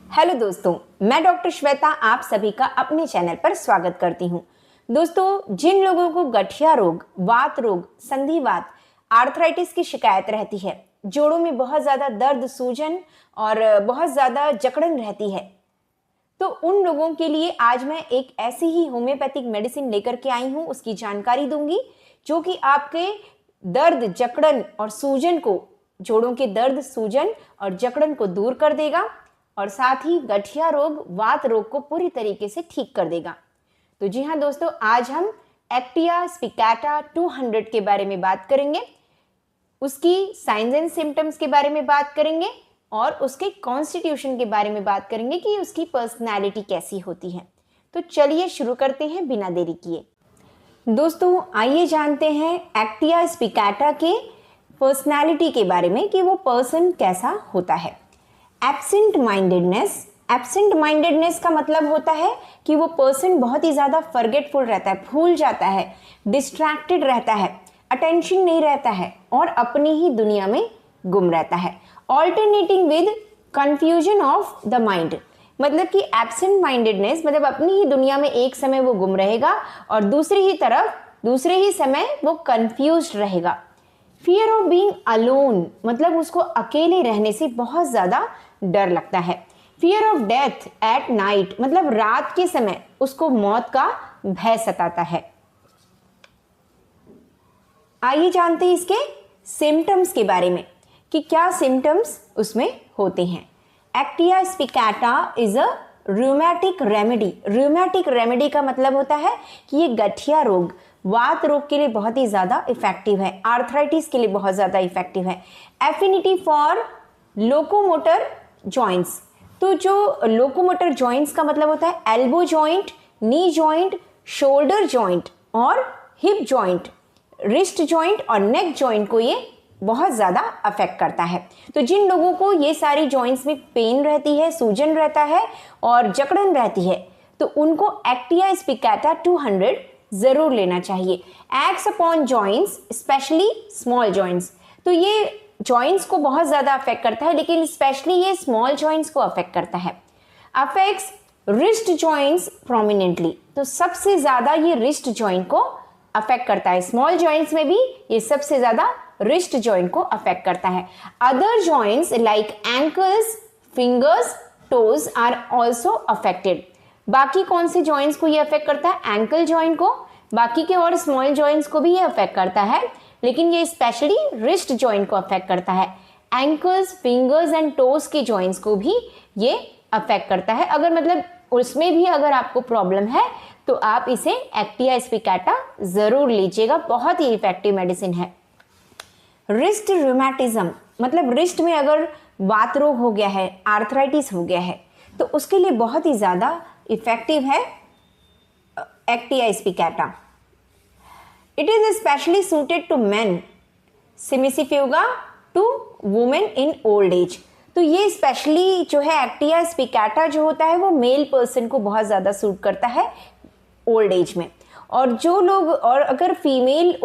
Hello दोस्तों, मैं doctor Shweta आप सभी का अपने चैनल पर स्वागत करती हूँ। दोस्तों, जिन लोगों को गठिया रोग, वात रोग, संधिवात, आर्थराइटिस की शिकायत रहती है, जोड़ों में बहुत ज़्यादा दर्द, सूजन और बहुत ज़्यादा जकड़न रहती है, तो उन लोगों के लिए आज मैं एक ऐसी ही होम्योपैथिक मेडिसिन लेकर के आई हूँ। उसकी जानकारी दूंगी जो कि आपके दर्द, जकड़न और सूजन को, जोड़ों के दर्द, सूजन और जकड़न को दूर कर देगा और साथ ही गठिया रोग, वात रोग को पूरी तरीके से ठीक कर देगा। तो जी हाँ दोस्तों, आज हम एक्टिया स्पिकैटा 200 के बारे में बात करेंगे, उसकी साइंस एंड सिम्टम्स के बारे में बात करेंगे और उसके कॉन्स्टिट्यूशन के बारे में बात करेंगे कि उसकी पर्सनैलिटी कैसी होती है। तो चलिए शुरू करते हैं बिना देरी किए। दोस्तों, आइए जानते हैं एक्टिया स्पिकैटा के पर्सनैलिटी के बारे में कि वो पर्सन कैसा होता है। एब्सेंट माइंडेडनेस का मतलब होता है कि वो पर्सन बहुत ही ज़्यादा फॉरगेटफुल रहता है, भूल जाता है, डिस्ट्रैक्टेड रहता है, अटेंशन नहीं रहता है और अपनी ही दुनिया में गुम रहता है। Alternating with confusion of the mind, मतलब कि एब्सेंट माइंडेडनेस मतलब अपनी ही दुनिया में एक समय वो गुम रहेगा और दूसरे ही समय वो कंफ्यूज रहेगा। फियर ऑफ बीइंग अलोन, मतलब उसको अकेले रहने से बहुत ज़्यादा डर लगता है। Fear of death at night, मतलब रात के समय उसको मौत का भय सताता है। आइए जानते हैं इसके सिम्टम्स के बारे में कि क्या सिम्टम्स उसमें होते हैं। Actaea spicata is a rheumatic remedy. Rheumatic remedy का मतलब होता है कि ये गठिया रोग, वात रोग के लिए बहुत ही ज़्यादा इफेक्टिव है, आर्थराइटिस के लिए बहुत ज़्यादा इफेक्टिव है। एफिनिटी फॉर लोकोमोटर जॉइंट्स, तो जो लोकोमोटर जॉइंट्स का मतलब होता है elbow joint, knee joint, shoulder joint और हिप जॉइंट, रिस्ट जॉइंट और नेक जॉइंट को ये बहुत ज़्यादा अफेक्ट करता है। तो जिन लोगों को ये सारी जॉइंट्स में पेन रहती है, सूजन रहता है और जकड़न रहती है, तो उनको एक्टिया स्पिकैटा 200 ज़रूर लेना चाहिए। Acts upon joints, specially small joints, तो ये जॉइंट्स को बहुत ज़्यादा अफेक्ट करता है, लेकिन स्पेशली ये स्मॉल जॉइंट्स को अफेक्ट करता है। अफेक्ट्स रिस्ट जॉइंट्स प्रोमिनेंटली, तो सबसे ज़्यादा ये रिस्ट जॉइंट को अफेक्ट करता है। स्मॉल जॉइंट्स में भी ये सबसे ज़्यादा रिस्ट जॉइंट को अफेक्ट करता है। Other joints like ankles, fingers, toes are also affected. बाकी कौन से जॉइंट्स को ये अफेक्ट करता है? एंकल जॉइंट को, बाकी के और स्मॉल जॉइंट्स को भी ये अफेक्ट करता है, लेकिन ये स्पेशली रिस्ट जॉइंट को अफेक्ट करता है। एंकल्स, फिंगर्स एंड टोज के जॉइंट्स को भी ये अफेक्ट करता है। अगर मतलब उसमें भी अगर आपको प्रॉब्लम है तो आप इसे एक्टिया स्पिकैटा ज़रूर लीजिएगा, बहुत ही इफेक्टिव मेडिसिन है। रिस्ट रूमेटिज्म, मतलब रिस्ट में अगर वात रोग हो गया है, आर्थराइटिस हो गया है, तो उसके लिए बहुत ही ज़्यादा इफेक्टिव है actaea spicata. It is specially suited to men, cimicifuga to women in old age. तो ये स्पेशली जो है एक्टिया स्पिकैटा जो होता है वो मेल पर्सन को बहुत ज़्यादा सूट करता है ओल्ड एज में। और जो लोग, और अगर फीमेल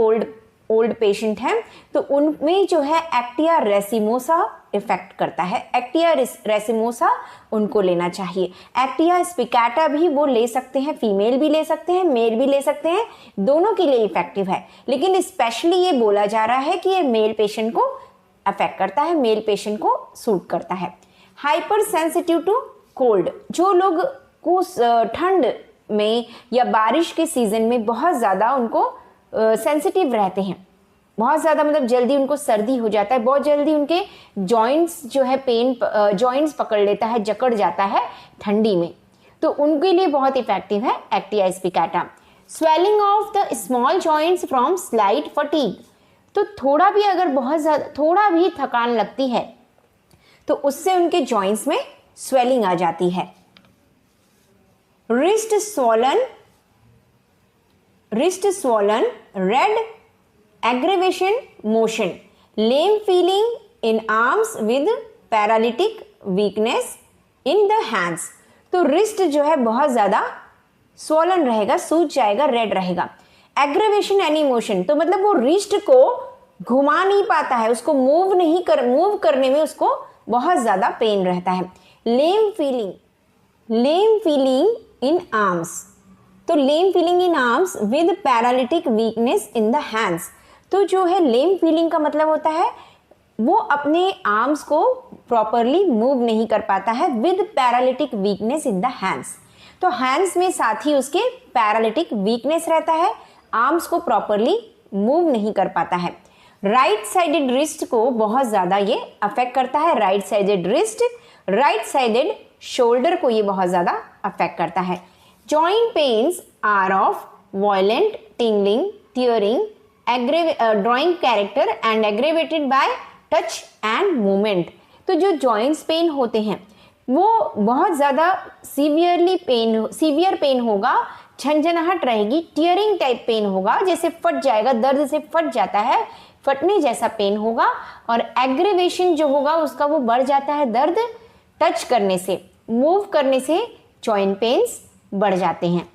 ओल्ड पेशेंट हैं तो उनमें जो है एक्टिया रेसिमोसा इफेक्ट करता है। एक्टिया रेसिमोसा उनको लेना चाहिए। एक्टिया स्पिकैटा भी वो ले सकते हैं, फीमेल भी ले सकते हैं, मेल भी ले सकते हैं, दोनों के लिए इफेक्टिव है, लेकिन स्पेशली ये बोला जा रहा है कि ये मेल पेशेंट को अफेक्ट करता है, मेल पेशेंट को सूट करता है। हाइपर सेंसिटिव टू कोल्ड, जो लोग को ठंड में या बारिश के सीजन में बहुत ज़्यादा उनको सेंसिटिव रहते हैं, बहुत ज़्यादा मतलब जल्दी उनको सर्दी हो जाता है, बहुत जल्दी उनके जॉइंट्स जो है पेन, जॉइंट्स पकड़ लेता है, जकड़ जाता है ठंडी में, तो उनके लिए बहुत इफेक्टिव है actaea spicata. Swelling of the small joints from slight fatigue, तो थोड़ा भी अगर बहुत ज़्यादा थोड़ा भी थकान लगती है तो उससे उनके जॉइंट्स में स्वेलिंग आ जाती है। Wrist swollen, red aggravation motion, lame feeling in arms with paralytic weakness in the hands। तो रिस्ट जो है बहुत ज़्यादा स्वॉलन रहेगा, सूज जाएगा, रेड रहेगा। एग्रेवेशन एनी मोशन, तो मतलब वो रिस्ट को घुमा नहीं पाता है, उसको मूव करने में उसको बहुत ज़्यादा पेन रहता है। लेम फीलिंग इन आर्म्स, तो lame feeling in arms with paralytic weakness in the hands. तो जो है लेम फीलिंग का मतलब होता है वो अपने आर्म्स को प्रॉपरली मूव नहीं कर पाता है with paralytic weakness in the hands. तो हैंड्स में साथ ही उसके पैरालिटिक वीकनेस रहता है, आर्म्स को प्रॉपरली मूव नहीं कर पाता है। राइट साइडेड रिस्ट को बहुत ज़्यादा ये अफेक्ट करता है, right sided wrist, right sided shoulder को ये बहुत ज़्यादा अफेक्ट करता है। Joint pains are of violent tingling, tearing, drawing character and aggravated by touch and movement. तो जो जॉइंट्स पेन होते हैं वो बहुत ज़्यादा सीवियर पेन होगा, झंझनाहट रहेगी, टियरिंग टाइप पेन होगा, जैसे फट जाएगा, दर्द से फट जाता है, फटने जैसा पेन होगा। और एग्रेवेशन जो होगा उसका वो बढ़ जाता है, दर्द टच करने से, मूव करने से जॉइंट पेन्स बढ़ जाते हैं।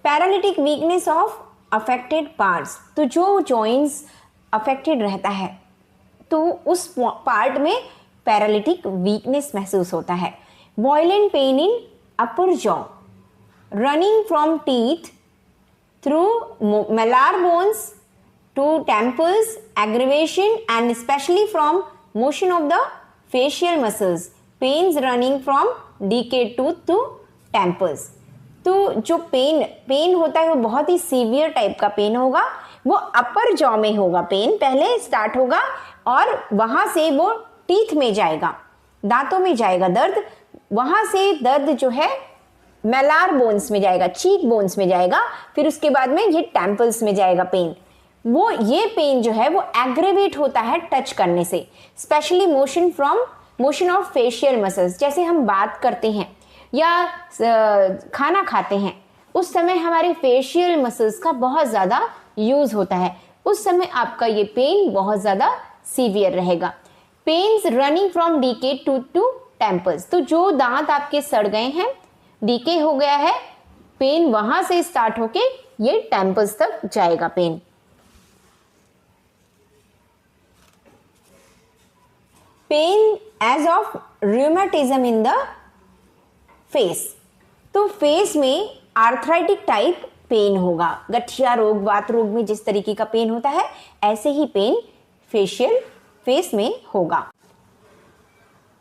Paralytic weakness of affected parts, तो जो जॉइंट्स अफेक्टेड रहता है तो उस पार्ट में पैरालिटिक वीकनेस महसूस होता है। Violent pain in upper jaw, running from teeth through malar bones to temples, aggravation and especially from motion of the facial muscles, pains running from decayed tooth to temples। तो जो pen होता है वो बहुत ही severe type का pen होगा, वो अपर jaw में होगा, पेन पहले स्टार्ट होगा और वहाँ से वो टीथ में जाएगा, दांतों में जाएगा दर्द, वहाँ से दर्द जो है मेलार बोन्स में जाएगा, चीक बोन्स में जाएगा, फिर उसके बाद में ये टेम्पल्स में जाएगा पेन। वो ये पेन जो है वो एग्रेवेट होता है टच करने से, specially motion of facial muscles. जैसे हम बात करते हैं या खाना खाते हैं उस समय हमारे फेशियल मसल्स का बहुत ज़्यादा यूज़ होता है, उस समय आपका ये पेन बहुत ज़्यादा सीवियर रहेगा। Pains running from decay to temples, तो जो दांत आपके सड़ गए हैं, डीके हो गया है, पेन वहां से स्टार्ट होके ये टेम्पल्स तक जाएगा pain. Pain as of rheumatism in the face, तो फेस में आर्थराइटिक टाइप पेन होगा, गठिया रोग, वात रोग में जिस तरीके का पेन होता है ऐसे ही पेन फेस में होगा।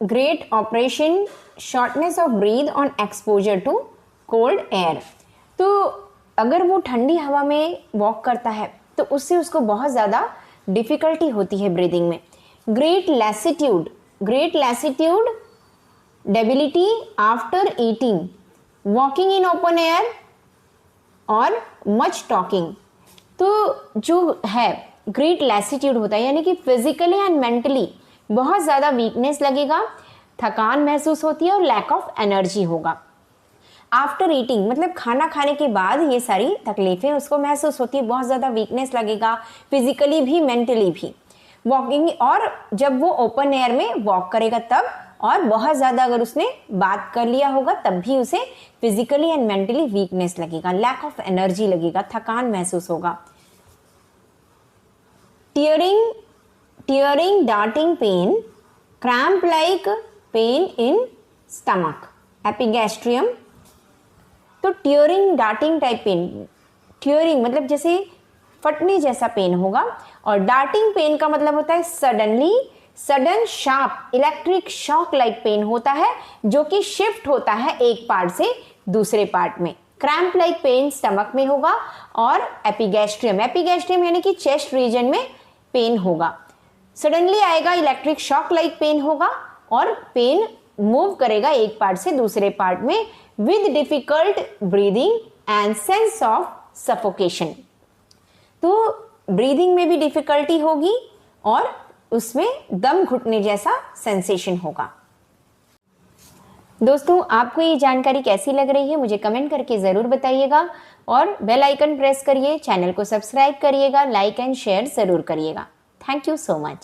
Great oppression, shortness of breath on exposure to cold air, तो अगर वो ठंडी हवा में वॉक करता है तो उससे उसको बहुत ज़्यादा डिफ़िकल्टी होती है ब्रीदिंग में। Great lassitude, debility after eating, walking in open air और मच टॉकिंग। तो जो है ग्रेट लैसिट्यूड होता है यानी कि फिजिकली एंड मेंटली बहुत ज़्यादा वीकनेस लगेगा, थकान महसूस होती है और लैक ऑफ एनर्जी होगा। आफ्टर ईटिंग मतलब खाना खाने के बाद ये सारी तकलीफें उसको महसूस होती है, बहुत ज़्यादा वीकनेस लगेगा, फिजिकली भी मेंटली भी। वॉकिंग, और जब वो ओपन एयर में वॉक करेगा तब, और बहुत ज़्यादा अगर उसने बात कर लिया होगा तब भी उसे फिजिकली एंड मेंटली वीकनेस लगेगा, लैक ऑफ एनर्जी लगेगा, थकान महसूस होगा। Tearing darting pain, cramp like pain in stomach, epigastrium. तो tearing darting type pain, tearing मतलब जैसे फटने जैसा पेन होगा, और डार्टिंग पेन का मतलब होता है sudden sharp electric shock like pain होता है जो कि शिफ्ट होता है एक पार्ट से दूसरे पार्ट में। क्रैम्प लाइक पेन स्टमक में होगा, और एपिगैस्ट्रियम यानी कि चेस्ट रीजन में पेन होगा, सडनली आएगा, इलेक्ट्रिक शॉक लाइक पेन होगा और पेन मूव करेगा एक पार्ट से दूसरे पार्ट में with difficult breathing and sense of suffocation. तो ब्रीदिंग में भी डिफिकल्टी होगी और उसमें दम घुटने जैसा सेंसेशन होगा। दोस्तों, आपको ये जानकारी कैसी लग रही है मुझे कमेंट करके ज़रूर बताइएगा, और बेल आइकन प्रेस करिए, चैनल को सब्सक्राइब करिएगा, लाइक एंड शेयर ज़रूर करिएगा। Thank you so much.